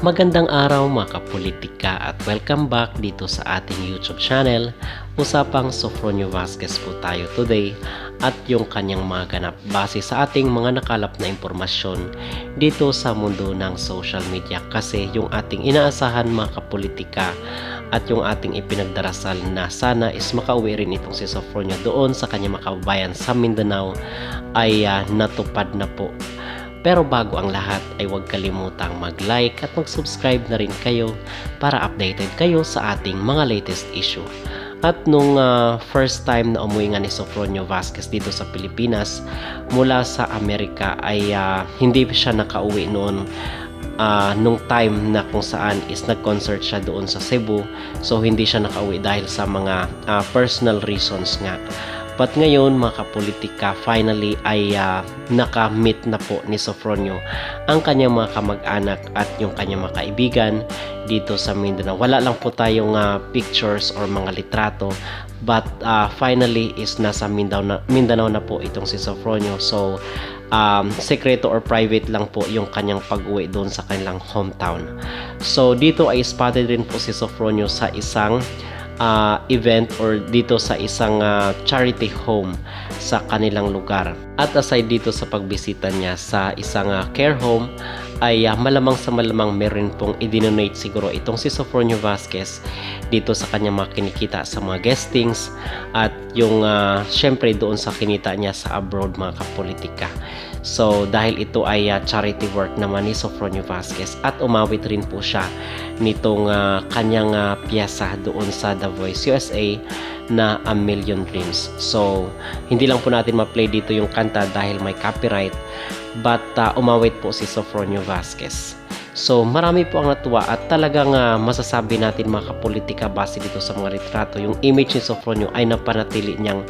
Magandang araw mga kapolitika at welcome back dito sa ating YouTube channel. Usapang Sofronio Vasquez po tayo today at yung kanyang mga ganap base sa ating mga nakalap na impormasyon dito sa mundo ng social media, kasi yung ating inaasahan mga kapolitika at yung ating ipinagdarasal na sana is makauwi rin itong si Sofronio doon sa kanyang makabayan sa Mindanao ay natupad na po. Pero bago ang lahat ay huwag kalimutang mag-like at mag-subscribe na rin kayo para updated kayo sa ating mga latest issue. At nung first time na umuwi nga ni Sofronio Vasquez dito sa Pilipinas mula sa Amerika ay hindi siya nakauwi noon nung time na kung saan is nag-concert siya doon sa Cebu. So hindi siya nakauwi dahil sa mga personal reasons nga. But ngayon mga kapolitika, finally ay naka-meet na po ni Sofronio ang kanyang mga kamag-anak at yung kanyang mga kaibigan dito sa Mindanao. Wala lang po tayong pictures or mga litrato, but finally is nasa Mindanao na po itong si Sofronio. So sekreto or private lang po yung kanyang pag-uwi doon sa kanilang hometown. So dito ay spotted rin po si Sofronio sa isang event or dito sa isang charity home sa kanilang lugar. At aside dito sa pagbisita niya sa isang care home ay malamang sa malamang meron pong i-donate siguro itong si Sofronio Vasquez dito sa kanyang mga kinikita sa mga guestings at yung syempre doon sa kinita niya sa abroad mga kapolitika. So dahil ito ay charity work naman ni Sofronio Vasquez at umawit rin po siya nitong kanyang piyesa doon sa The Voice USA na A Million Dreams. So hindi lang po natin ma-play dito yung kanta dahil may copyright, but umawit po si Sofronio Vasquez. So marami po ang natuwa at talagang masasabi natin mga kapolitika base dito sa mga litrato, yung image ni Sofronio ay napanatili niyang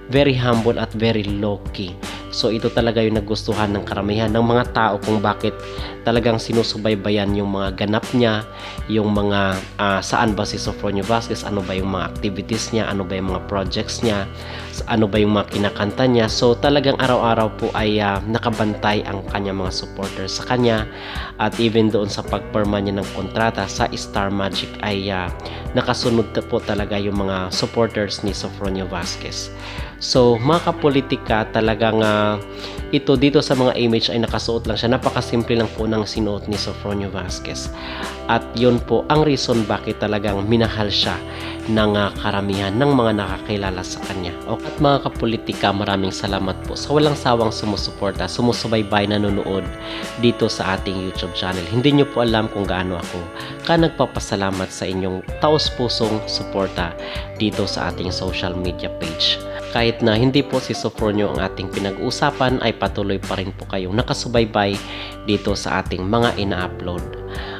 very humble at very low-key. So ito talaga yung nagustuhan ng karamihan ng mga tao kung bakit talagang sinusubaybayan yung mga ganap niya, yung mga saan ba si Sofronio Vasquez, ano ba yung mga activities niya, ano ba yung mga projects niya, ano ba yung mga kinakanta niya. So talagang araw-araw po ay nakabantay ang kanyang mga supporters sa kanya, at even doon sa pagporma niya ng kontrata sa Star Magic ay nakasunod po talaga yung mga supporters ni Sofronio Vasquez. So mga kapolitika, talagang ito dito sa mga image ay nakasuot lang siya. Napakasimple lang po ng sinuot ni Sofronio Vasquez. At yun po ang reason bakit talagang minahal siya ng karamihan ng mga nakakilala sa kanya. At mga kapolitika, maraming salamat po sa walang sawang sumusuporta, sumusubaybay, nanonood dito sa ating YouTube channel. Hindi nyo po alam kung gaano ako nagpapasalamat sa inyong taos-pusong suporta dito sa ating social media page. Kahit na hindi po si Sofronio ang ating pinag-uusapan, ay patuloy pa rin po kayong nakasubaybay dito sa ating mga ina-upload.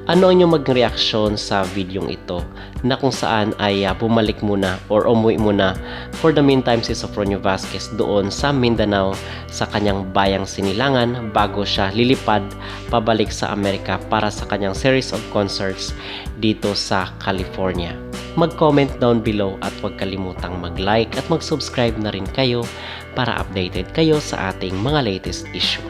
Ano ang inyong maging reaksyon sa videong ito na kung saan ay bumalik muna or umuwi muna for the meantime si Sofronio Vasquez doon sa Mindanao sa kanyang bayang Sinilangan bago siya lilipad pabalik sa Amerika para sa kanyang series of concerts dito sa California. Mag-comment down below at huwag kalimutang mag-like at mag-subscribe na rin kayo para updated kayo sa ating mga latest issue.